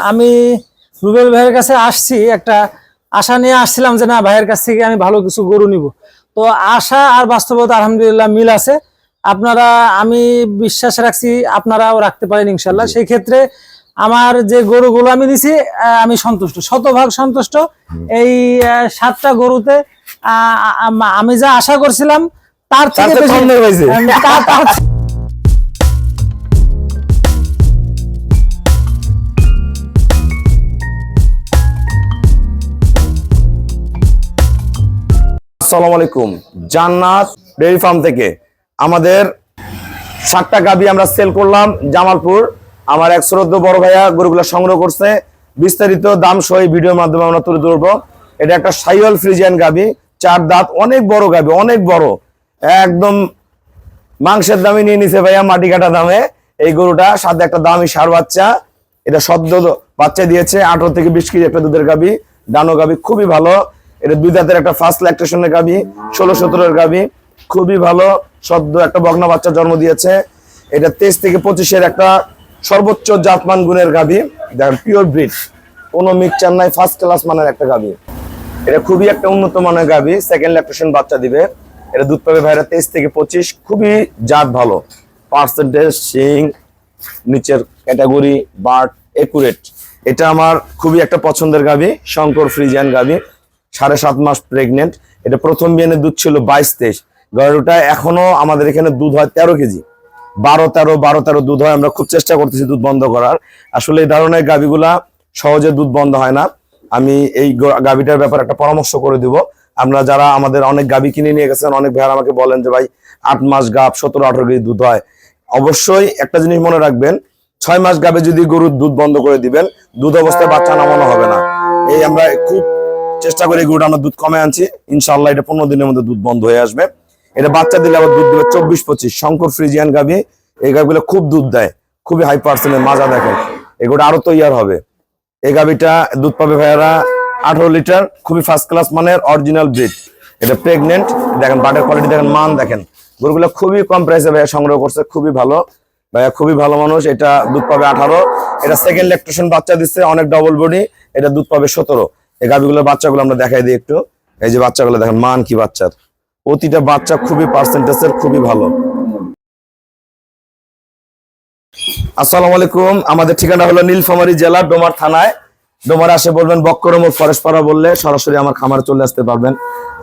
আমি রুবেল ভাইয়ের কাছে আসছি, একটা আশা নিয়ে আসছিলাম যে না ভাইয়ের কাছ থেকে আমি ভালো কিছু গরু নিব। তো আশা আর বাস্তবতা আলহামদুলিল্লাহ মিল আছে। আপনারা, আমি বিশ্বাস রাখছি আপনারাও রাখতে পারেন ইনশাল্লাহ। সেই ক্ষেত্রে আমার যে গরুগুলো আমি নিছি আমি সন্তুষ্ট, শতভাগ সন্তুষ্ট। এই 7টা গরুতে আমি যা আশা করছিলাম তার থেকে বেশি হয়েছে। আসসালামু আলাইকুম। জান্নাত ডেইরি ফার্ম থেকে আমাদের 7টা গাভী আমরা সেল করলাম জামালপুর। আমার এক শ্রদ্ধেয় বড় ভাইয়া গরুগুলো সংগ্রহ করছে, বিস্তারিত দাম সহ ভিডিওর মাধ্যমে আমরা তুলে ধরবো। এটা একটা সাইওয়াল ফ্রিজিয়ান গাভী, 4 দাঁত, অনেক বড় গাভী, অনেক বড়, একদম মাংসের দামে নিয়ে নিছে ভাইয়া, মাটি কাটা দামে। এই গরুটা সাথে একটা দামি ষাঁড় বাচ্চা, এটা সদ্য বাচ্চা দিয়েছে। 18 থেকে 20 কেজি একটা দুধের গাভী, ডানো গাভী, খুবই ভালো। এটা 2 দাঁতের একটা ফার্স্ট ল্যাকটেশনের গাভী, 16-17 গাভী, খুবই ভালো। সদ্য একটা বকনা বাচ্চা জন্ম দিয়েছে। এটা 23 থেকে 25-এর একটা সর্বোচ্চ জাতমান গুণের গাভী, পিওর ব্রিড, কোনো মিক্সচার নাই, ফার্স্ট ক্লাস মানের একটা গাভী। এটা খুবই একটা উন্নত মানের গাভী, সেকেন্ড ল্যাকটেশন বাচ্চা দিবে। এটা দুধ পাবে ভাইরা 23 থেকে 25, খুবই জাত ভালো, পার্সেন্টেজ, সিং, নিচের ক্যাটাগরি, বার্ড একুরেট। এটা আমার খুবই একটা পছন্দের গাভী, শঙ্কর ফ্রিজিয়ান গাভী, 7.5 মাস প্রেগনেন্ট। এটা প্রথম বিয়ানের দুধ ছিল 22-23। গরুটা এখনো আমাদের এখানে দুধ হয় 13 কেজি, 12-13 দুধ হয়। আমরা খুব চেষ্টা করতেছি দুধ বন্ধ করার। আসলে এই ধরনের গাভীগুলা সহজে দুধ বন্ধ হয় না। আমি এই গাভীটার ব্যাপারে একটা পরামর্শ করে দিব। আপনারা যারা আমাদের অনেক গাভী কিনে নিয়ে গেছেন, অনেক ভাইয়ার আমাকে বলেন যে ভাই 8 মাস গাভ 17-18 কেজি দুধ হয়। অবশ্যই একটা জিনিস মনে রাখবেন, 6 মাস গাভে যদি গরুর দুধ বন্ধ করে দিবেন, দুধ অবস্থায় বাচ্চা নামানো হবে না। এই আমরা খুব চেষ্টা করি, গরুটা আমরা দুধ কমে আনছি, ইনশাল্লাহ এটা 15 দিনের মধ্যে দুধ বন্ধ হয়ে আসবে। এটা বাচ্চা দিলে আবার দুধ দেবে 24-25। শঙ্কর ফ্রিজিয়ান গাভী, এই গাভীগুলো খুব দুধ দেয়, খুবই হাই পার্সেন্টের মাজা দেখেন। এগুলো আরো তৈয়ার হবে। এই গাভীটা দুধ পাবে ভাইয়ারা 18 লিটার, খুবই ফার্স্ট ক্লাস মানের অরিজিনাল ব্রিড। এটা প্রেগনেন্ট, দেখেন বাটের কোয়ালিটি দেখেন, মান দেখেন। গরুগুলো খুবই কম প্রাইসে ভাইয়া সংগ্রহ করছে, খুবই ভালো ভাইয়া, খুবই ভালো মানুষ। এটা দুধ পাবে 18। এটা সেকেন্ড ল্যাকটেশন বাচ্চা দিচ্ছে, অনেক ডবল বডি। এটা দুধ পাবে 17। এই গাভীগুলোর বাচ্চাগুলো আমরা দেখাই দিই একটু। এই যে বাচ্চাগুলো দেখেন, মান কি বাচ্চার, প্রতিটা বাচ্চা খুবই পার্সেন্টেজের, খুবই ভালো। আসসালামু আলাইকুম। আমাদের ঠিকানা হলো নীলফামারী জেলা ডোমার থানায়। ডোমারে আসে বলবেন বক্করমোর ফরেস্টপাড়া বললে সরাসরি আমার খামারে চলে আসতে পারবেন।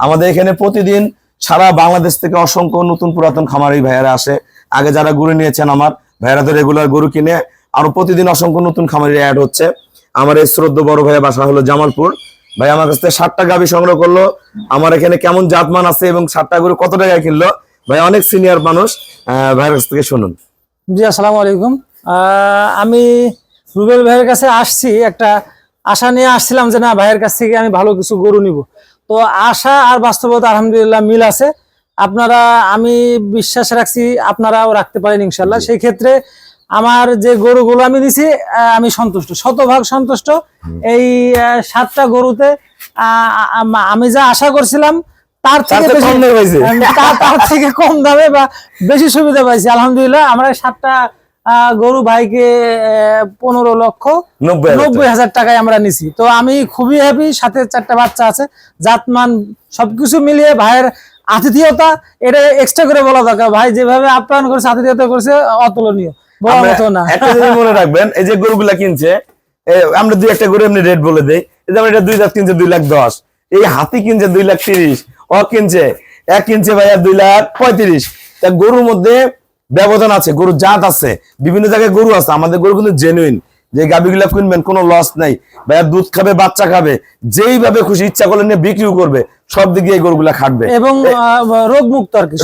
আমাদের এখানে প্রতিদিন সারা বাংলাদেশ থেকে অসংখ্য নতুন পুরাতন খামারি ভাইয়ারা আসে। আগে যারা গরু নিয়েছেন আমার ভাইয়ারা তো রেগুলার গরু কিনে, আরো প্রতিদিন অসংখ্য নতুন খামারি অ্যাড হচ্ছে। আমার এই শ্রদ্ধেয় বড় ভাইয়া বাসা হলো জামালপুর। ভাই আমার কাছ থেকে 7টা গাভী সংগ্রহ করলো। আমার এখানে কেমন জাতমান আছে এবং 7টা গরু কত টাকায় কিনলো, ভাই অনেক সিনিয়র মানুষ, ভাইয়ের কাছ থেকে শুনুন। জি, আসসালামু আলাইকুম। আমি রুবেল ভাইয়ের কাছে আসছি, একটা আশা নিয়ে আসছিলাম যে না ভাইয়ের কাছ থেকে আমি ভালো কিছু গরু নিব। তো আশা আর বাস্তবতা আলহামদুলিল্লাহ মিল আছে। আপনারা, আমি বিশ্বাস রাখছি আপনারাও রাখতে পারেন ইনশাল্লাহ। সেই ক্ষেত্রে আমার যে গরুগুলো আমি দিছি আমি সন্তুষ্ট, শতভাগ সন্তুষ্ট। এই 7টা গরুতে আমি যা আশা করছিলাম তার থেকে কম দামে বা বেশি সুবিধা পাইছি আলহামদুলিল্লাহ। আমরা 7টা গরু ভাইকে 15,90,000 টাকায় আমরা নিছি। তো আমি খুবই হ্যাপি। সাথে 4টা বাচ্চা আছে, জাতমান সবকিছু মিলিয়ে ভাইয়ের আতিথেয়তা এটা এক্সট্রা করে বলা দরকার। ভাই যেভাবে আপ্যায়ন করছে, আতিথেয়তা করছে, অতুলনীয়, বলার মতো না। একটা জিনিস মনে রাখবেন, এই যে গরুগুলা কিনছে, আমরা 2-1টা গরু এমনি রেট বলে দেই। এটা 2 দাঁত কিনছে 2,10,000, এই হাতি কিনছে 2,30,000, ও কিনছে এক কিনছে ভাইয়া 2,35,000। তা গরুর মধ্যে ব্যবধান আছে, গরুর জাত আছে, বিভিন্ন জায়গায় গরু আছে। আমাদের গরু কিন্তু জেনুইন। যে গাভীগুলা কিনবেন কোনো লস নাই ভাইয়া, দুধ খাবে, বাচ্চা খাবে, যেইভাবে খুশি ইচ্ছা করলে নিয়ে বিক্রিও করবে, সব দিক দিয়ে গরুগুলা খাটবে এবং রোগমুক্ত আর কি,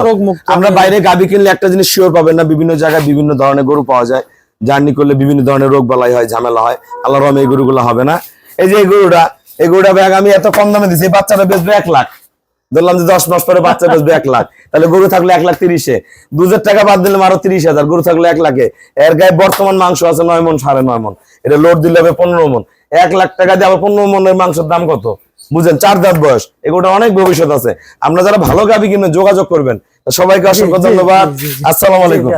রোগমুক্ত। আমরা বাইরে গাভী কিনলে একটা জিনিস শিওর পাবেন না, বিভিন্ন জায়গায় বিভিন্ন ধরনের গরু পাওয়া যায়, জার্নি করলে বিভিন্ন ধরনের রোগ বালাই হয়, ঝামেলা হয়। আল্লাহর রহমতে এই গরুগুলো হবে না। এই যে এই গরুটা ব্যাগ আমি এত কম দামে দিচ্ছি, বাচ্চাটা বেচবে 1 লাখ, ধরলাম যে 10 মাস পরে বাচ্চা বেচবে 1 লাখ, তাহলে গরু থাকলে 1,30,000, দুধের টাকা বাদ দিলাম আরো 30,000, গরু থাকলে 1 লাখে। এর গায়ে বর্তমান মাংস আছে 9 মণ, 9.5 মণ, এটা লোড দিলে হবে 15 মণ। 1 লাখ টাকা দিয়ে আবার 15 মণের মাংসের দাম কত বুঝেন? 4 দাঁত বয়স, এগুলো অনেক ভবিষ্যৎ আছে। আপনারা যারা ভালো গাভী কিনবেন যোগাযোগ করবেন। সবাইকে অসংখ্য ধন্যবাদ। আসসালামু আলাইকুম।